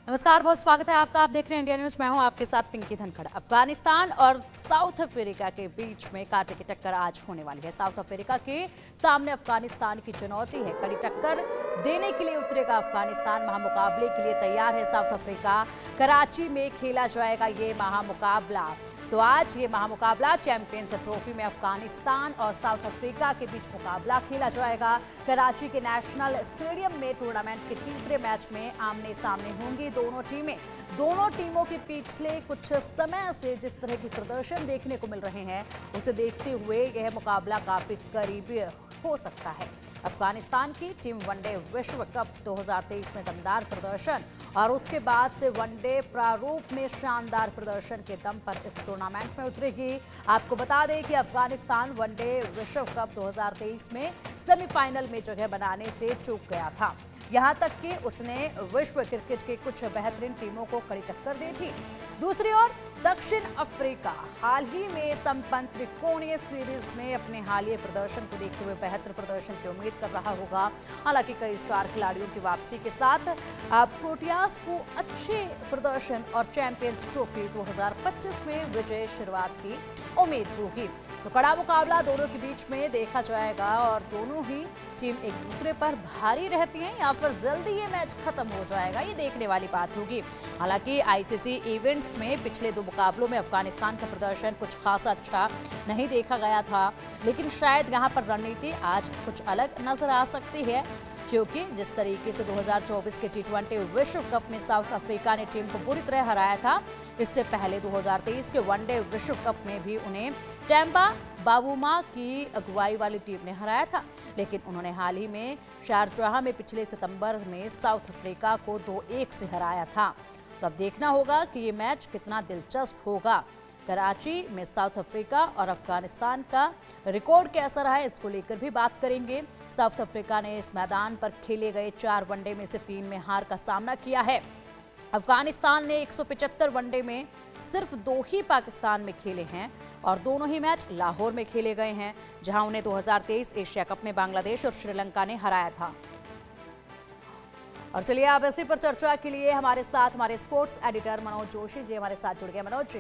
नमस्कार, बहुत स्वागत है आपका। आप देख रहे हैं इंडिया न्यूज। मैं हूं आपके साथ पिंकी धनखड़। अफगानिस्तान और साउथ अफ्रीका के बीच में कांटे की टक्कर आज होने वाली है। साउथ अफ्रीका के सामने अफगानिस्तान की चुनौती है। कड़ी टक्कर देने के लिए उतरेगा अफगानिस्तान। महामुकाबले के लिए तैयार है साउथ अफ्रीका। कराची में खेला जाएगा ये महामुकाबला। तो आज ये महामुकाबला चैंपियंस ट्रॉफी में अफगानिस्तान और साउथ अफ्रीका के बीच मुकाबला खेला जाएगा। कराची के नेशनल स्टेडियम में टूर्नामेंट के तीसरे मैच में आमने सामने होंगी दोनों टीमें। दोनों टीमों के पिछले कुछ समय से जिस तरह की प्रदर्शन देखने को मिल रहे हैं, उसे देखते हुए यह मुकाबला काफी करीबी हो सकता है। अफगानिस्तान की टीम वनडे विश्व कप 2023 में दमदार प्रदर्शन और उसके बाद से वनडे प्रारूप में शानदार प्रदर्शन के दम पर इस टूर्नामेंट में उतरेगी। आपको बता दें कि अफगानिस्तान वनडे विश्व कप 2023 में सेमीफाइनल में जगह बनाने से चूक गया था। यहां तक कि उसने विश्व क्रिकेट के कुछ बेहतरीन टीमों को कड़ी टक्कर दी थी। दूसरी ओर दक्षिण अफ्रीका हाल ही में संपन्न त्रिकोणीय सीरीज में अपने हालिया प्रदर्शन को देखते हुए बेहतर प्रदर्शन की उम्मीद कर रहा होगा। हालांकि कई स्टार खिलाड़ियों की वापसी के साथ प्रोटियास को अच्छे प्रदर्शन और चैंपियंस ट्रॉफी 2025 में विजय शुरुआत की उम्मीद होगी। तो कड़ा मुकाबला दोनों के बीच में देखा जाएगा और दोनों ही टीम एक दूसरे पर भारी रहती हैं या फिर जल्दी ये मैच खत्म हो जाएगा, ये देखने वाली बात होगी। हालांकि आईसीसी इवेंट्स में पिछले दो मुकाबलों में अफगानिस्तान का प्रदर्शन कुछ खासा अच्छा नहीं देखा गया था, लेकिन शायद यहाँ पर रणनीति आज कुछ अलग नजर आ सकती है, क्योंकि जिस तरीके से 2024 के T20 विश्व कप में साउथ अफ्रीका ने टीम को बुरी तरह हराया था, इससे पहले 2023 के वनडे विश्व कप में भी उन्हें टेम्बा बावूमा की अगुवाई वाली टीम ने हराया था। लेकिन उन्होंने हाल ही में शारजाह में पिछले सितंबर में साउथ अफ्रीका को 2-1 से हराया था। तो अब देखना होगा कि ये मैच कितना दिलचस्प होगा। कराची में साउथ अफ्रीका और अफगानिस्तान का रिकॉर्ड कैसा रहा है, इसको लेकर भी बात करेंगे। साउथ अफ्रीका ने इस मैदान पर खेले गए 4 वनडे में से 3 में हार का सामना किया है। अफगानिस्तान ने 175 वनडे में सिर्फ 2 ही पाकिस्तान में खेले हैं और दोनों ही मैच लाहौर में खेले गए हैं, जहां उन्हें 2023 एशिया कप में बांग्लादेश और श्रीलंका ने हराया था। और चलिए अब इसी पर चर्चा के लिए हमारे साथ हमारे स्पोर्ट्स एडिटर मनोज जोशी जी हमारे साथ जुड़ गए। मनोज जी,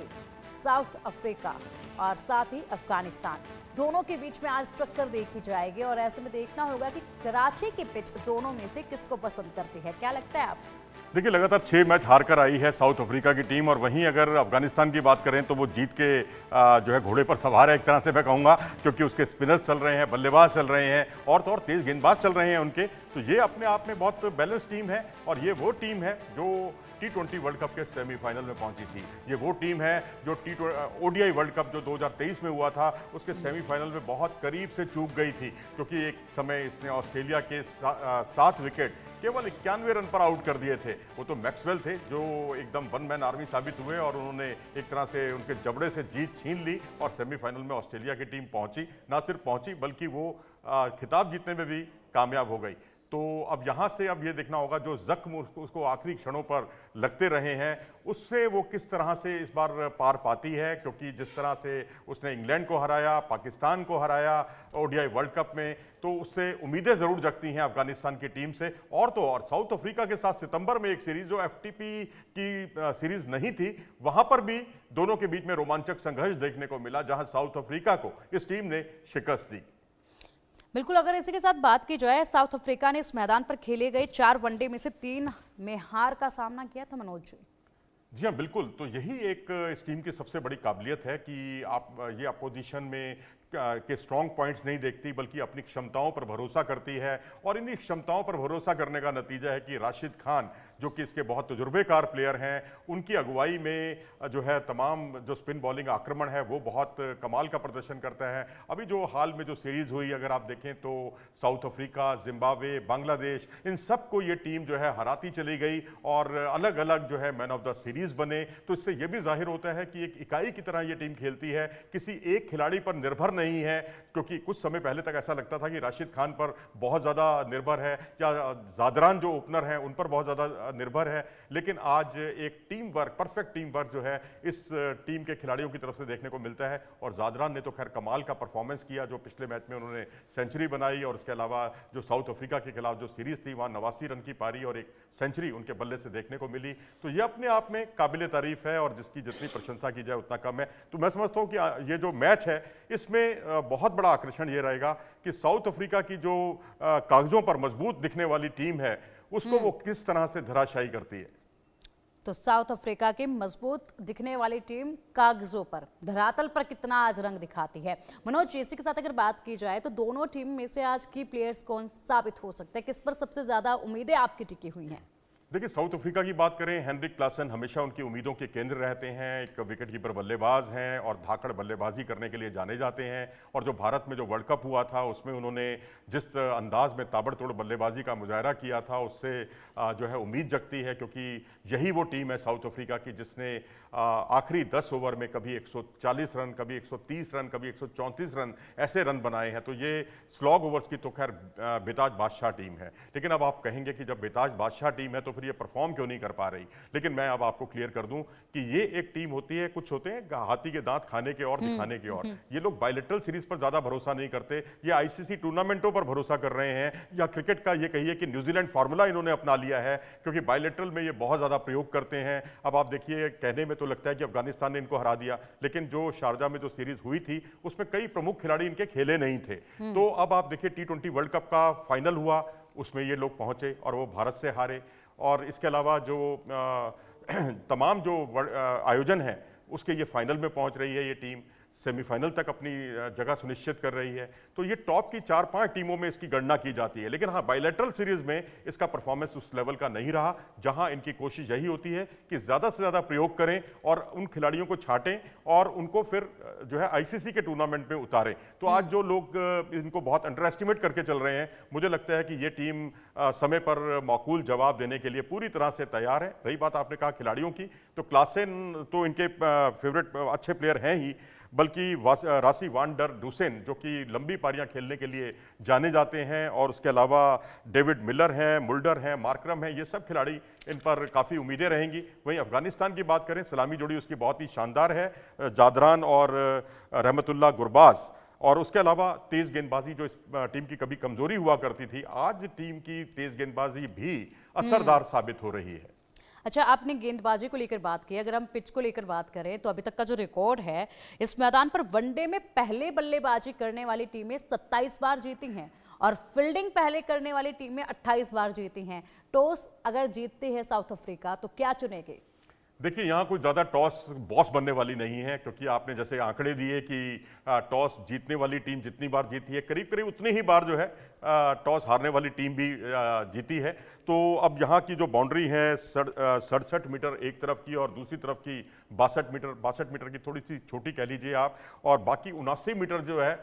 साउथ अफ्रीका और साथ ही अफगानिस्तान दोनों के बीच में आज टक्कर देखी जाएगी और ऐसे में देखना होगा कि कराची की पिच दोनों में से किसको पसंद करती है, क्या लगता है आपको? देखिए, लगातार 6 मैच हार कर आई है साउथ अफ्रीका की टीम और वहीं अगर अफगानिस्तान की बात करें तो वो जीत के जो है घोड़े पर सवार है एक तरह से मैं कहूँगा, क्योंकि उसके स्पिनर्स चल रहे हैं, बल्लेबाज चल रहे हैं और तो और तेज गेंदबाज चल रहे हैं उनके। तो ये अपने आप में बहुत बैलेंस टीम है और ये वो टीम है जो T20 वर्ल्ड कप के सेमीफाइनल में पहुंची थी। ये वो टीम है जो ODI वर्ल्ड कप जो 2023 में हुआ था उसके सेमीफाइनल में बहुत करीब से चूक गई थी, क्योंकि एक समय इसने ऑस्ट्रेलिया के 7 विकेट केवल 91 रन पर आउट कर दिए थे। वो तो मैक्सवेल थे जो एकदम वन मैन आर्मी साबित हुए और उन्होंने एक तरह से उनके जबड़े से जीत छीन ली और सेमीफाइनल में ऑस्ट्रेलिया की टीम पहुंची। ना सिर्फ पहुंची बल्कि वो खिताब जीतने में भी कामयाब हो गई। तो अब यहाँ से अब ये देखना होगा जो जख्म उसको आखिरी क्षणों पर लगते रहे हैं उससे वो किस तरह से इस बार पार पाती है, क्योंकि जिस तरह से उसने इंग्लैंड को हराया, पाकिस्तान को हराया ODI वर्ल्ड कप में, तो उससे उम्मीदें जरूर जगती हैं अफगानिस्तान की टीम से। और तो और साउथ अफ्रीका के साथ सितंबर में एक सीरीज जो FTP की सीरीज नहीं थी, वहां पर भी दोनों के बीच में रोमांचक संघर्ष देखने को मिला, जहां साउथ अफ्रीका को इस टीम ने शिकस्त दी। बिल्कुल, अगर इसी के साथ बात की जाए, साउथ अफ्रीका ने इस मैदान पर खेले गए 4 वनडे में से 3 में हार का सामना किया था मनोज जी। जी हाँ, बिल्कुल। तो यही एक इस टीम की सबसे बड़ी काबिलियत है कि आप ये अपोजिशन में के स्ट्रॉन्ग पॉइंट्स नहीं देखती बल्कि अपनी क्षमताओं पर भरोसा करती है और इन्हीं क्षमताओं पर भरोसा करने का नतीजा है कि राशिद खान जो कि इसके बहुत तजुर्बेकार प्लेयर हैं, उनकी अगुवाई में जो है तमाम जो स्पिन बॉलिंग आक्रमण है वो बहुत कमाल का प्रदर्शन करता है। अभी जो हाल में जो सीरीज हुई अगर आप देखें तो साउथ अफ्रीका, जिम्बाब्वे, बांग्लादेश, इन सबको ये टीम जो है हराती चली गई और अलग अलग जो है मैन ऑफ द सीरीज बने। तो इससे ये भी जाहिर होता है कि एक इकाई की तरह ये टीम खेलती है, किसी एक खिलाड़ी पर निर्भर नहीं है, क्योंकि कुछ समय पहले तक ऐसा लगता था कि राशिद खान पर बहुत ज़्यादा निर्भर है या जादरान जो ओपनर हैं उन पर बहुत ज़्यादा निर्भर है। लेकिन आज एक team work, perfect team work जो है इस टीम के खिलाड़ियों की तरफ से देखने को मिलता है। और जादरान ने तो खैर कमाल का परफॉर्मेंस किया, जो पिछले मैच में उन्होंने सेंचुरी बनाई, और उसके अलावा जो साउथ अफ्रीका के खिलाफ जो सीरीज थी वहाँ 89 रन की पारी और एक सेंचुरी उनके बल्ले से देखने को मिली। तो ये अपने आप में काबिल तारीफ है और जिसकी जितनी प्रशंसा की जाए उतना कम है। तो मैं समझता हूँ कि ये जो मैच है इसमें बहुत बड़ा आकर्षण ये रहेगा कि साउथ अफ्रीका की जो कागजों पर मजबूत दिखने वाली टीम है उसको वो किस तरह से धराशायी करती है। तो साउथ अफ्रीका की मजबूत दिखने वाली टीम कागजों पर, धरातल पर कितना आज रंग दिखाती है। मनोज, इसी के साथ अगर बात की जाए तो दोनों टीम में से आज की प्लेयर्स कौन साबित हो सकते हैं, किस पर सबसे ज्यादा उम्मीदें आपकी टिकी हुई हैं? देखिए, साउथ अफ्रीका की बात करें, हेनरिक क्लासन हमेशा उनकी उम्मीदों के केंद्र रहते हैं। एक विकेट कीपर बल्लेबाज हैं और धाकड़ बल्लेबाजी करने के लिए जाने जाते हैं। और जो भारत में जो वर्ल्ड कप हुआ था उसमें उन्होंने जिस अंदाज में ताबड़तोड़ बल्लेबाजी का मुजाहरा किया था उससे जो है उम्मीद जगती है, क्योंकि यही वो टीम है साउथ अफ्रीका की जिसने आखिरी 10 ओवर में कभी 140 रन, कभी 130 रन, कभी 134 रन ऐसे रन बनाए हैं। तो ये स्लॉग ओवर्स की तो खैर बेताज बादशाह टीम है। लेकिन अब आप कहेंगे कि जब बेताज बादशाह टीम है तो फिर ये परफॉर्म क्यों नहीं कर पा रही। लेकिन मैं अब आपको क्लियर कर दूं कि ये एक टीम होती है, कुछ होते हैं हाथी के दांत खाने के और दिखाने के और। ये लोग बायलेटरल सीरीज पर ज्यादा भरोसा नहीं करते, ये आईसीसी टूर्नामेंटों पर भरोसा कर रहे हैं, या क्रिकेट का ये कहिए कि न्यूजीलैंड फार्मूला इन्होंने अपना लिया है, क्योंकि बायलेटरल में ये बहुत ज्यादा प्रयोग करते हैं। अब आप देखिए, कहने में तो लगता है कि अफगानिस्तान ने इनको हरा दिया, लेकिन जो शारजा में जो सीरीज हुई थी उसमें कई प्रमुख खिलाड़ी इनके खेले नहीं थे। तो अब आप देखिए, T20 वर्ल्ड कप का फाइनल हुआ, उसमें ये लोग पहुंचे और वो भारत से हारे। और इसके अलावा जो तमाम जो आयोजन है उसके ये फाइनल में पहुंच रही है, ये टीम सेमीफाइनल तक अपनी जगह सुनिश्चित कर रही है। तो ये टॉप की 4-5 टीमों में इसकी गणना की जाती है। लेकिन हाँ, बायलैटरल सीरीज में इसका परफॉर्मेंस उस लेवल का नहीं रहा, जहां इनकी कोशिश यही होती है कि ज्यादा से ज्यादा प्रयोग करें और उन खिलाड़ियों को छांटें और उनको फिर जो है आईसीसी के टूर्नामेंट में उतारें। तो आज जो लोग इनको बहुत अंडर एस्टिमेट करके चल रहे हैं, मुझे लगता है कि ये टीम समय पर माकूल जवाब देने के लिए पूरी तरह से तैयार है। रही बात आपने कहा खिलाड़ियों की, तो क्लासेन तो इनके फेवरेट अच्छे प्लेयर हैं ही, बल्कि रासी वान डर डूसेन जो कि लंबी पारियां खेलने के लिए जाने जाते हैं, और उसके अलावा डेविड मिलर हैं, मुल्डर हैं, मार्करम हैं, ये सब खिलाड़ी इन पर काफ़ी उम्मीदें रहेंगी। वहीं अफगानिस्तान की बात करें, सलामी जोड़ी उसकी बहुत ही शानदार है, जादरान और रहमतुल्लाह गुरबाज। और उसके अलावा तेज गेंदबाजी जो इस टीम की कभी कमजोरी हुआ करती थी, आज टीम की तेज गेंदबाजी भी असरदार साबित हो रही है। अच्छा, आपने गेंदबाजी को लेकर बात की, अगर हम पिच को लेकर बात करें तो अभी तक का जो रिकॉर्ड है इस मैदान पर वनडे में पहले बल्लेबाजी करने वाली टीमें 27 बार जीती हैं और फील्डिंग पहले करने वाली टीमें 28 बार जीती हैं। टॉस अगर जीतती है साउथ अफ्रीका तो क्या चुनेगी? देखिए, यहाँ कोई ज़्यादा टॉस बॉस बनने वाली नहीं है, क्योंकि आपने जैसे आंकड़े दिए कि टॉस जीतने वाली टीम जितनी बार जीती है, करीब करीब उतनी ही बार जो है टॉस हारने वाली टीम भी जीती है। तो अब यहाँ की जो बाउंड्री है 67 मीटर एक तरफ की और दूसरी तरफ की 62 मीटर की थोड़ी सी छोटी कह लीजिए आप, और बाकी 79 मीटर जो है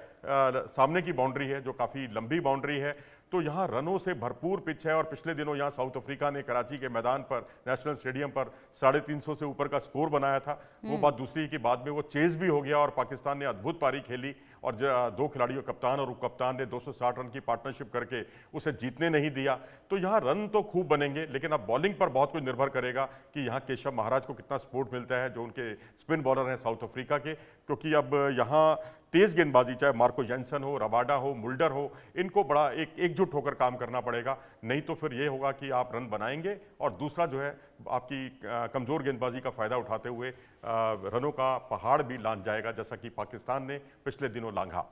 सामने की बाउंड्री है जो काफ़ी लंबी बाउंड्री है। तो यहाँ रनों से भरपूर पिच है, और पिछले दिनों यहाँ साउथ अफ्रीका ने कराची के मैदान पर, नेशनल स्टेडियम पर 350 से ऊपर का स्कोर बनाया था। वो बात दूसरी की, बाद में वो चेज भी हो गया और पाकिस्तान ने अद्भुत पारी खेली और दो खिलाड़ियों, कप्तान और उप कप्तान ने 260 रन की पार्टनरशिप करके उसे जीतने नहीं दिया। तो यहाँ रन तो खूब बनेंगे, लेकिन अब बॉलिंग पर बहुत कुछ निर्भर करेगा कि यहाँ केशव महाराज को कितना सपोर्ट मिलता है, जो उनके स्पिन बॉलर हैं साउथ अफ्रीका के। क्योंकि अब यहाँ तेज गेंदबाजी, चाहे मार्को जेंसन हो, रबाडा हो, मुल्डर हो, इनको बड़ा एकजुट होकर काम करना पड़ेगा, नहीं तो फिर ये होगा कि आप रन बनाएंगे और दूसरा जो है आपकी कमजोर गेंदबाजी का फायदा उठाते हुए रनों का पहाड़ भी लांघ जाएगा, जैसा कि पाकिस्तान ने पिछले दिनों लांघा।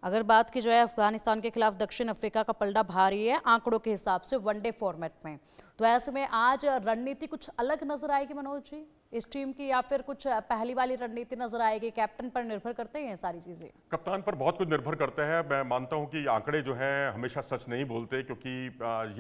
अगर बात की जाए अफगानिस्तान के खिलाफ दक्षिण अफ्रीका का पलड़ा भारी है आंकड़ों के हिसाब से वनडे फॉर्मेट में, तो ऐसे में आज रणनीति कुछ अलग नजर आएगी मनोज जी इस टीम की, या फिर कुछ पहली वाली रणनीति नजर आएगी? कैप्टन पर निर्भर करते हैं सारी चीजें? कप्तान पर बहुत कुछ निर्भर करता है। मैं मानता हूं कि आंकड़े जो हैं हमेशा सच नहीं बोलते, क्योंकि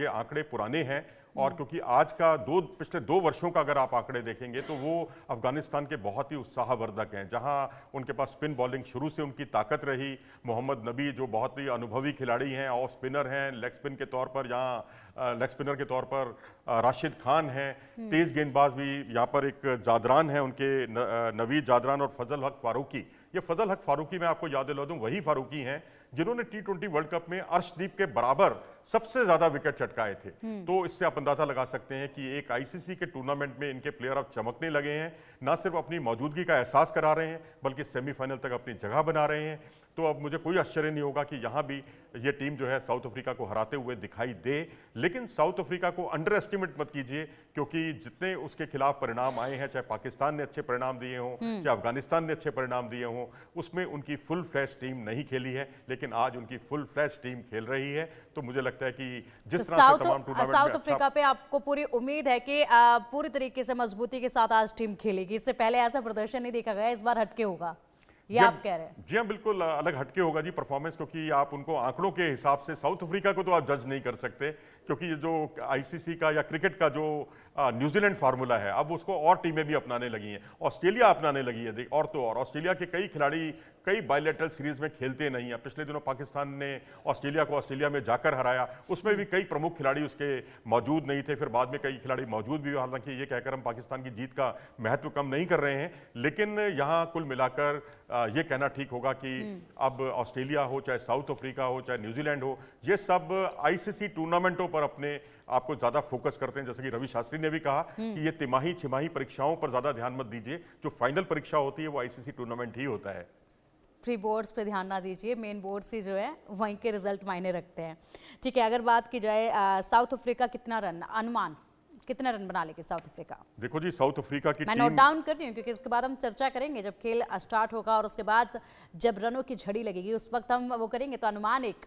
ये आंकड़े पुराने हैं, और क्योंकि आज का पिछले 2 वर्षों का अगर आप आंकड़े देखेंगे तो वो अफगानिस्तान के बहुत ही उत्साहवर्धक हैं, जहां उनके पास स्पिन बॉलिंग शुरू से उनकी ताकत रही। मोहम्मद नबी जो बहुत ही अनुभवी खिलाड़ी हैं, ऑफ स्पिनर हैं, लेग स्पिन के तौर पर यहाँ लेग स्पिनर के तौर पर राशिद खान हैं, तेज गेंदबाज भी यहाँ पर एक जादरान है उनके, नवीद जादरान और फजल हक फारूकी, ये फजल हक फारूकी, मैं आपको याद दिला दूं, वही फारूकी हैं जिन्होंने T20 वर्ल्ड कप में अर्शदीप के बराबर सबसे ज्यादा विकेट चटकाए थे। तो इससे आप अंदाजा लगा सकते हैं कि एक आईसीसी के टूर्नामेंट में इनके प्लेयर अब चमकने लगे हैं, ना सिर्फ अपनी मौजूदगी का एहसास करा रहे हैं बल्कि सेमीफाइनल तक अपनी जगह बना रहे हैं। तो अब मुझे कोई आश्चर्य नहीं होगा कि यहाँ भी ये टीम जो है साउथ अफ्रीका को हराते हुए दिखाई दे। लेकिन साउथ अफ्रीका को अंडर एस्टिमेट मत कीजिए, क्योंकि जितने उसके खिलाफ परिणाम आए हैं, चाहे पाकिस्तान ने अच्छे परिणाम दिए हों, चाहे अफगानिस्तान ने अच्छे परिणाम दिए हों, उसमें उनकी फुल फ्लैश टीम नहीं खेली है। लेकिन आज उनकी फुल फ्लैश टीम खेल रही है। तो मुझे लगता है कि जिस तरह से तमाम टूर्नामेंट साउथ अफ्रीका पे आपको पूरी उम्मीद है कि पूरी तरीके से मजबूती के साथ आज टीम खेलेगी। इससे पहले ऐसा प्रदर्शन नहीं देखा गया, इस बार हटके होगा, ये आप कह रहे हैं? जी हाँ, बिल्कुल अलग हटके होगा जी परफॉर्मेंस, क्योंकि आप उनको आंकड़ों के हिसाब से साउथ अफ्रीका को तो आप जज नहीं कर सकते, क्योंकि ये जो आईसीसी का या क्रिकेट का जो न्यूजीलैंड फार्मूला है, अब उसको और टीमें भी अपनाने लगी हैं। ऑस्ट्रेलिया अपनाने लगी है। और तो और ऑस्ट्रेलिया के कई खिलाड़ी कई बायलैटरल सीरीज में खेलते नहीं है। पिछले दिनों पाकिस्तान ने ऑस्ट्रेलिया को ऑस्ट्रेलिया में जाकर हराया, उसमें भी कई प्रमुख खिलाड़ी उसके मौजूद नहीं थे। फिर बाद में कई खिलाड़ी मौजूद भी, हालांकि ये कहकर हम पाकिस्तान की जीत का महत्व कम नहीं कर रहे हैं, लेकिन यहाँ कुल मिलाकर ये कहना ठीक होगा कि अब ऑस्ट्रेलिया हो, चाहे साउथ अफ्रीका हो, चाहे न्यूजीलैंड हो, ये सब आईसीसी टूर्नामेंटों पर अपने आपको ज्यादा फोकस करते हैं। जैसे कि रवि शास्त्री ने भी कहा कि ये तिमाही छिमाही परीक्षाओं पर ज्यादा ध्यान मत दीजिए, जो फाइनल परीक्षा होती है वो आईसीसी टूर्नामेंट ही होता है। प्री बोर्ड्स पे ध्यान ना दीजिए, मेन बोर्ड से जो है वहीं के रिजल्ट मायने रखते हैं। ठीक है, अगर बात की जाए साउथ अफ्रीका कितना रन, अनुमान कितना रन बना लेगी साउथ अफ्रीका? देखो जी, साउथ अफ्रीका की मैं नोट डाउन कर रही हूँ क्योंकि इसके बाद हम चर्चा करेंगे जब खेल स्टार्ट होगा, और उसके बाद जब रनों की झड़ी लगेगी उस वक्त हम वो करेंगे। तो अनुमान एक,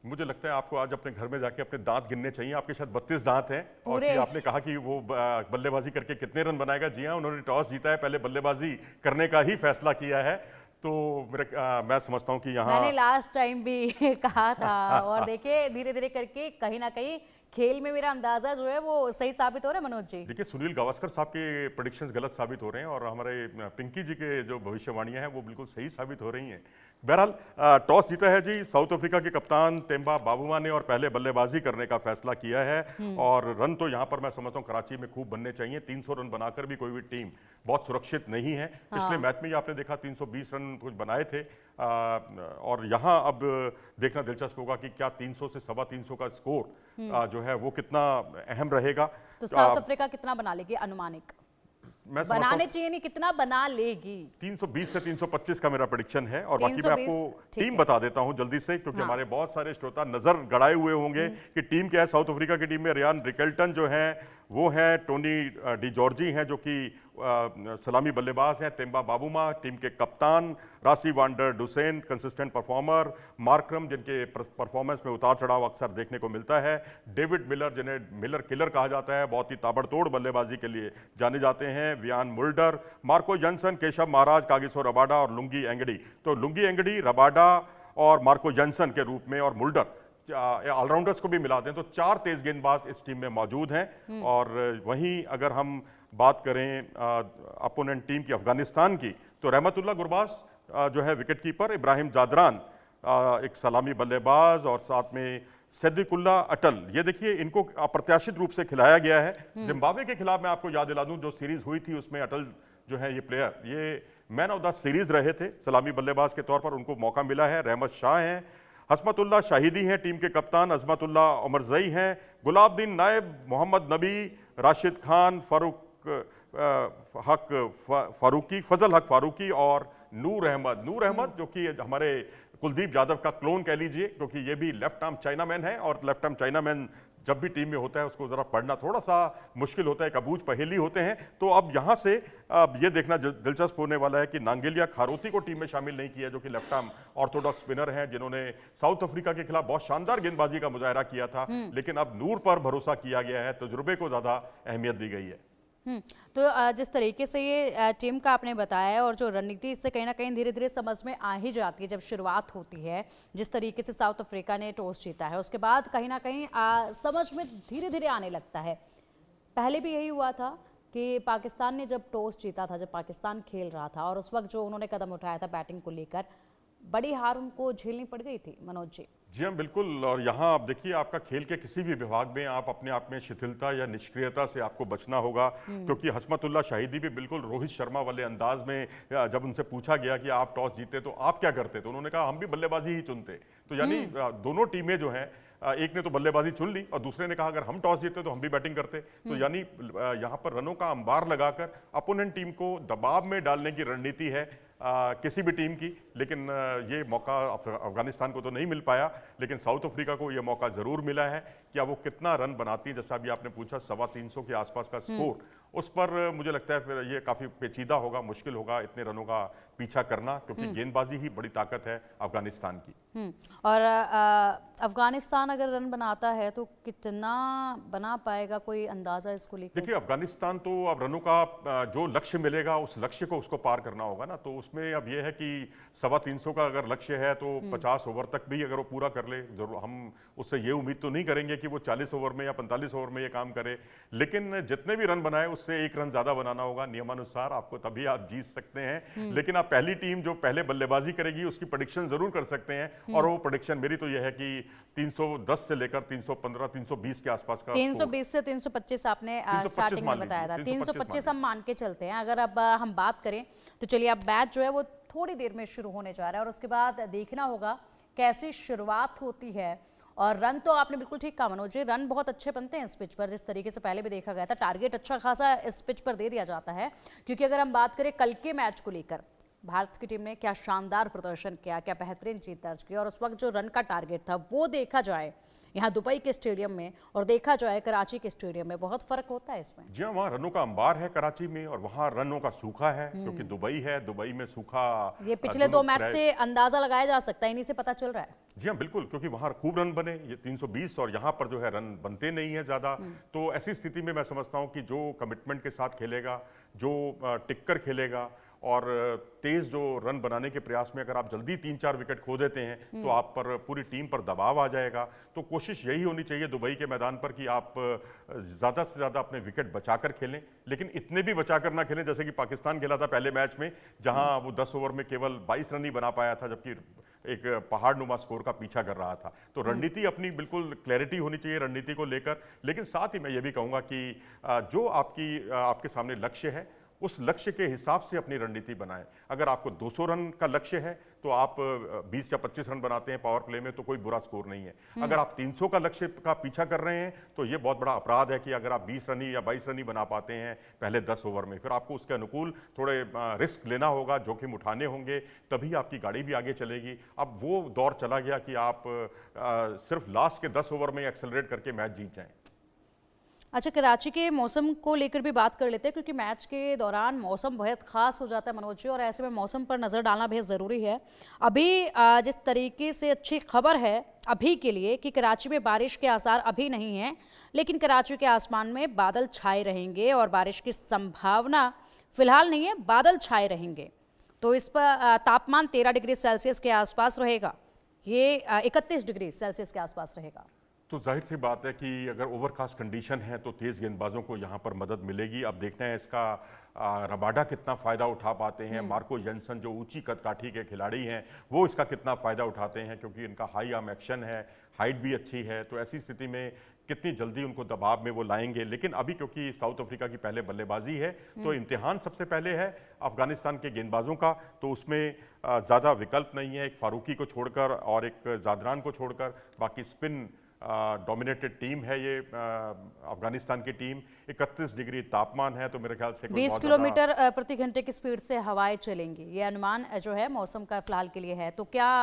मुझे लगता है आपको आज अपने घर में जाके अपने दांत गिनने चाहिए। आपके शायद 32 दांत हैं। और कि आपने कहा कि वो बल्लेबाजी करके कितने रन बनाएगा। जी हाँ, उन्होंने टॉस जीता है, पहले बल्लेबाजी करने का ही फैसला किया है। तो मैं समझता हूं कि यहाँ मैंने लास्ट टाइम भी कहा था और देखिए धीरे धीरे करके कहीं ना कहीं खेल में मेरा अंदाजा जो है वो सही साबित हो रहा है। मनोज जी, देखिए, सुनील गावस्कर साहब के प्रेडिक्शंस गलत साबित हो रहे हैं और हमारे पिंकी जी के जो भविष्यवाणियां हैं वो बिल्कुल सही साबित हो रही हैं। बहरहाल टॉस जीता है जी साउथ अफ्रीका के कप्तान तेम्बा बाबूमा ने और पहले बल्लेबाजी करने का फैसला किया है। और रन तो यहाँ पर मैं समझता हूँ कराची में खूब बनने चाहिए। 300 रन बनाकर भी कोई भी टीम बहुत सुरक्षित नहीं है। पिछले मैच में आपने देखा 320 रन कुछ बनाए थे। और यहाँ अब देखना दिलचस्प होगा कि क्या 300 से 325 का स्कोर जो है वो कितना अहम रहेगा। तो साउथ अफ्रीका कितना बना लेगी अनुमानिक? बनाने चाहिए नहीं, कितना बना लेगी? 320 से 325 का मेरा प्रेडिक्शन है। और बाकी मैं आपको टीम बता देता हूं जल्दी से, क्योंकि हमारे बहुत सारे श्रोता नजर गड़ाए हुए होंगे कि टीम क्या है। साउथ अफ्रीका की टीम में रियान रिकल्टन जो है वो है, टोनी डी जॉर्जी हैं जो कि सलामी बल्लेबाज हैं, तेम्बा बाबूमा टीम के कप्तान, रासी wander Dussen consistent performer, Markram जिनके परफॉर्मेंस में उतार चढ़ाव अक्सर देखने को मिलता है, डेविड मिलर जिन्हें मिलर किलर कहा जाता है, बहुत ही ताबड़तोड़ बल्लेबाजी के लिए जाने जाते हैं, Wiaan Mulder, Marco Jansen, Keshav Maharaj, Kagiso Rabada और लुंगी एंगडी। तो लुंगी एंगडी, रबाडा और मार्को जॉनसन के रूप में और मुल्डर ऑलराउंडर्स को भी मिला दें तो 4 तेज गेंदबाज इस टीम में मौजूद हैं। और वहीं अगर हम बात करें अपोनेंट टीम की अफगानिस्तान की, तो रहमतुल्लाह गुरबाज जो है विकेट कीपर, इब्राहिम जादरान एक सलामी बल्लेबाज और साथ में सद्दिकुल्ला अटल। ये देखिए इनको अप्रत्याशित रूप से खिलाया गया है। जिम्बाब्वे के खिलाफ मैं आपको याद दिला दूं जो सीरीज हुई थी उसमें अटल जो है ये प्लेयर ये मैन ऑफ द सीरीज रहे थे सलामी बल्लेबाज के तौर पर, उनको मौका मिला है। रहमत शाह हैं, हसमतुल्लाह शाहिदी हैं टीम के कप्तान, अजमतुल्लाह उमरजई हैं, गुलाबदीन नायब, मोहम्मद नबी, राशिद खान, फजल हक फारूकी और नूर अहमद जो कि हमारे कुलदीप यादव का क्लोन कह लीजिए, क्योंकि ये भी लेफ्ट आर्म चाइनामैन है। और लेफ्ट आर्म चाइनामैन जब भी टीम में होता है उसको जरा पढ़ना थोड़ा सा मुश्किल होता है, कबूज पहेली होते हैं। तो अब यहां से अब ये देखना दिलचस्प होने वाला है कि नांगेलिया खारोती को टीम में शामिल नहीं किया, जो कि लेफ्ट आर्म ऑर्थोडॉक्स स्पिनर हैं जिन्होंने साउथ अफ्रीका के खिलाफ बहुत शानदार गेंदबाजी का मुजाहरा किया था। लेकिन अब नूर पर भरोसा किया गया है, तजुर्बे को ज्यादा अहमियत दी गई है। तो जिस तरीके से ये टीम का आपने बताया है और जो रणनीति इससे कहीं ना कहीं धीरे धीरे समझ में आ ही जाती है जब शुरुआत होती है। जिस तरीके से साउथ अफ्रीका ने टॉस जीता है उसके बाद कहीं ना कहीं समझ में धीरे धीरे आने लगता है। पहले भी यही हुआ था कि पाकिस्तान ने जब टॉस जीता था, जब पाकिस्तान खेल रहा था और उस वक्त जो उन्होंने कदम उठाया था बैटिंग को लेकर, बड़ी हार उनको झेलनी पड़ गई थी। मनोज जी, जी हाँ, बिल्कुल। और यहाँ आप देखिए, आपका खेल के किसी भी विभाग में आप अपने आप में शिथिलता या निष्क्रियता से आपको बचना होगा, क्योंकि हस्मतुल्लाह शाहिदी भी बिल्कुल रोहित शर्मा वाले अंदाज में, जब उनसे पूछा गया कि आप टॉस जीते तो आप क्या करते, तो उन्होंने कहा हम भी बल्लेबाजी ही चुनते। तो यानी दोनों टीमें जो हैं, एक ने तो बल्लेबाजी चुन ली और दूसरे ने कहा अगर हम टॉस जीते तो हम भी बैटिंग करते। तो यानी यहाँ पर रनों का अंबार लगाकर अपोनेंट टीम को दबाव में डालने की रणनीति है किसी भी टीम की। लेकिन ये मौका अफगानिस्तान को तो नहीं मिल पाया, लेकिन साउथ अफ्रीका को ये मौका जरूर मिला है। क्या वो कितना रन बनाती है, जैसा अभी आपने पूछा 325 के आसपास का स्कोर, उस पर मुझे लगता है फिर ये काफी पेचीदा होगा, मुश्किल होगा इतने रनों का पीछा करना, क्योंकि गेंदबाजी ही बड़ी ताकत है अफगानिस्तान की। और अफगानिस्तान अगर रन बनाता है तो कितना बना पाएगा, कोई अंदाजा इसको लेकर? देखिए, अफगानिस्तान तो अब रनों का जो लक्ष्य मिलेगा उस लक्ष्य को उसको पार करना होगा ना। तो उसमें अब यह है कि 325 का अगर लक्ष्य है तो 50 ओवर तक भी अगर वो पूरा कर ले, जरूर हम उससे ये उम्मीद तो नहीं करेंगे कि वो 40 ओवर में या 45 ओवर में ये काम करे, लेकिन जितने भी रन बनाए उससे 1 रन ज्यादा बनाना होगा नियमानुसार आपको, तभी आप जीत सकते हैं। लेकिन आप पहली टीम जो पहले बल्लेबाजी करेगी उसकी प्रेडिक्शन जरूर कर सकते हैं, और वो प्रेडिक्शन मेरी तो यह है कि 310 से लेकर 315 320 के आसपास का 320 से 325 आपने 325 स्टार्टिंग में मान बताया था। लीजिए, 325 हम मान के चलते हैं। अगर अब हम बात करें तो चलिए, अब मैच जो है वो थोड़ी देर में शुरू होने जा रहा है और उसके बाद देखना होगा कैसी शुरुआत होती है। और रन तो आपने बिल्कुल ठीक कहा मनोज जी, रन बहुत अच्छे बनते हैं इस पिच पर, जिस तरीके से पहले भी देखा गया था। टारगेट अच्छा खासा इस पिच पर दे दिया जाता है, क्योंकि अगर हम बात करें कल के मैच को लेकर, भारत की टीम ने क्या शानदार प्रदर्शन किया, क्या बेहतरीन जीत दर्ज की, और उस वक्त जो रन का टारगेट था वो देखा जाए यहाँ दुबई के स्टेडियम में और देखा जाए कराची के स्टेडियम में, बहुत फर्क होता है इसमें। जी हाँ, वहाँ रनों का अंबार है कराची में और वहाँ रनों का सूखा है, क्योंकि दुबई है, दुबई में सूखा। ये पिछले 2 मैच से अंदाजा लगाया जा सकता है, इन्हीं से पता चल रहा है। जी हाँ, बिल्कुल, क्योंकि वहाँ खूब रन बने, ये 320, और यहाँ पर जो है रन बनते नहीं है ज्यादा। तो ऐसी स्थिति में मैं समझता हूँ कि जो कमिटमेंट के साथ खेलेगा, जो टिक कर खेलेगा और तेज जो रन बनाने के प्रयास में अगर आप जल्दी 3-4 विकेट खो देते हैं तो आप पर, पूरी टीम पर दबाव आ जाएगा। तो कोशिश यही होनी चाहिए दुबई के मैदान पर कि आप ज्यादा से ज्यादा अपने विकेट बचाकर खेलें, लेकिन इतने भी बचाकर ना खेलें जैसे कि पाकिस्तान खेला था पहले मैच में, जहां वो 10 ओवर में केवल 22 रन ही बना पाया था, जबकि एक पहाड़ नुमा स्कोर का पीछा कर रहा था। तो रणनीति अपनी बिल्कुल क्लैरिटी होनी चाहिए रणनीति को लेकर, लेकिन साथ ही मैं ये भी कहूंगा कि जो आपके सामने लक्ष्य है उस लक्ष्य के हिसाब से अपनी रणनीति बनाएं। अगर आपको 200 रन का लक्ष्य है तो आप 20 या 25 रन बनाते हैं पावर प्ले में तो कोई बुरा स्कोर नहीं है। अगर आप 300 का लक्ष्य का पीछा कर रहे हैं तो ये बहुत बड़ा अपराध है कि अगर आप 20 रन या 22 रन ही बना पाते हैं पहले 10 ओवर में, फिर आपको उसके अनुकूल थोड़े रिस्क लेना होगा, जोखिम उठाने होंगे, तभी आपकी गाड़ी भी आगे चलेगी। अब वो दौर चला गया कि आप सिर्फ लास्ट के 10 ओवर में एक्सेलरेट करके मैच जीत जाएं। अच्छा, कराची के मौसम को लेकर भी बात कर लेते हैं, क्योंकि मैच के दौरान मौसम बहुत खास हो जाता है मनोज जी, और ऐसे में मौसम पर नज़र डालना बेहद ज़रूरी है। अभी जिस तरीके से अच्छी खबर है अभी के लिए कि कराची में बारिश के आसार अभी नहीं हैं, लेकिन कराची के आसमान में बादल छाए रहेंगे और बारिश की संभावना फिलहाल नहीं है, बादल छाए रहेंगे। तो इस पर तापमान 13 डिग्री सेल्सियस के आसपास रहेगा, ये 31 डिग्री सेल्सियस के आसपास रहेगा। तो जाहिर सी बात है कि अगर ओवरकास्ट कंडीशन है तो तेज गेंदबाजों को यहाँ पर मदद मिलेगी। अब देखना है इसका रबाडा कितना फायदा उठा पाते हैं, मार्को जेनसन जो ऊंची कदकाठी के खिलाड़ी हैं वो इसका कितना फायदा उठाते हैं, क्योंकि इनका हाई आर्म एक्शन है, हाइट भी अच्छी है। तो ऐसी स्थिति में कितनी जल्दी उनको दबाव में वो लाएंगे। लेकिन अभी क्योंकि साउथ अफ्रीका की पहले बल्लेबाजी है तो इम्तिहान सबसे पहले है अफगानिस्तान के गेंदबाजों का, तो उसमें ज़्यादा विकल्प नहीं है। एक फारूकी को छोड़कर और एक जादरान को छोड़कर बाकी स्पिन डोमिनेटेड टीम है ये अफगानिस्तान की टीम। 31 डिग्री तापमान है, तो मेरे ख्याल से 20 किलोमीटर प्रति घंटे की स्पीड से हवाएं चलेंगी, ये अनुमान जो है मौसम का फिलहाल के लिए है। तो क्या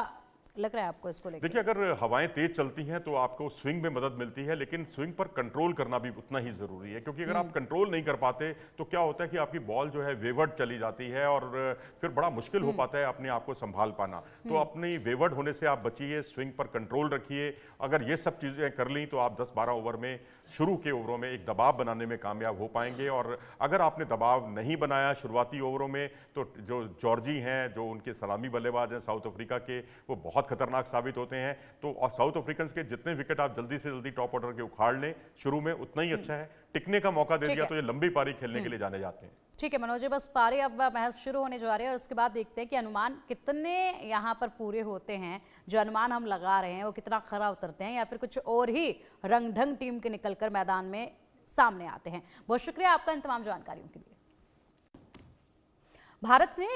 लग रहा है आपको इसको लेकर? देखिए, अगर हवाएं तेज चलती हैं तो आपको स्विंग में मदद मिलती है, लेकिन स्विंग पर कंट्रोल करना भी उतना ही जरूरी है, क्योंकि अगर आप कंट्रोल नहीं कर पाते तो क्या होता है कि आपकी बॉल जो है वेवर्ड चली जाती है और फिर बड़ा मुश्किल हो पाता है अपने आप को संभाल पाना। तो अपनी वेवर्ड होने से आप बचिए, स्विंग पर कंट्रोल रखिए। अगर ये सब चीजें कर ली तो आप 10-12 ओवर में, शुरू के ओवरों में एक दबाव बनाने में कामयाब हो पाएंगे। और अगर आपने दबाव नहीं बनाया शुरुआती ओवरों में तो जो जॉर्जी हैं, जो उनके सलामी बल्लेबाज हैं साउथ अफ्रीका के, वो बहुत खतरनाक साबित होते हैं। तो साउथ अफ्रीकन के जितने विकेट आप जल्दी से जल्दी टॉप ऑर्डर के उखाड़ लें शुरू में, उतना ही अच्छा है। टिकने का मौका दे दिया तो ये लंबी पारी खेलने के लिए जाने जाते हैं। ठीक है मनोज जी, बस पारी अब बहस शुरू होने जा रही है और उसके बाद देखते हैं कि अनुमान कितने यहाँ पर पूरे होते हैं। जो अनुमान हम लगा रहे हैं वो कितना खरा उतरते हैं या फिर कुछ और ही रंग ढंग टीम के निकलकर मैदान में सामने आते हैं। बहुत शुक्रिया आपका इन तमाम जानकारियों के लिए। भारत ने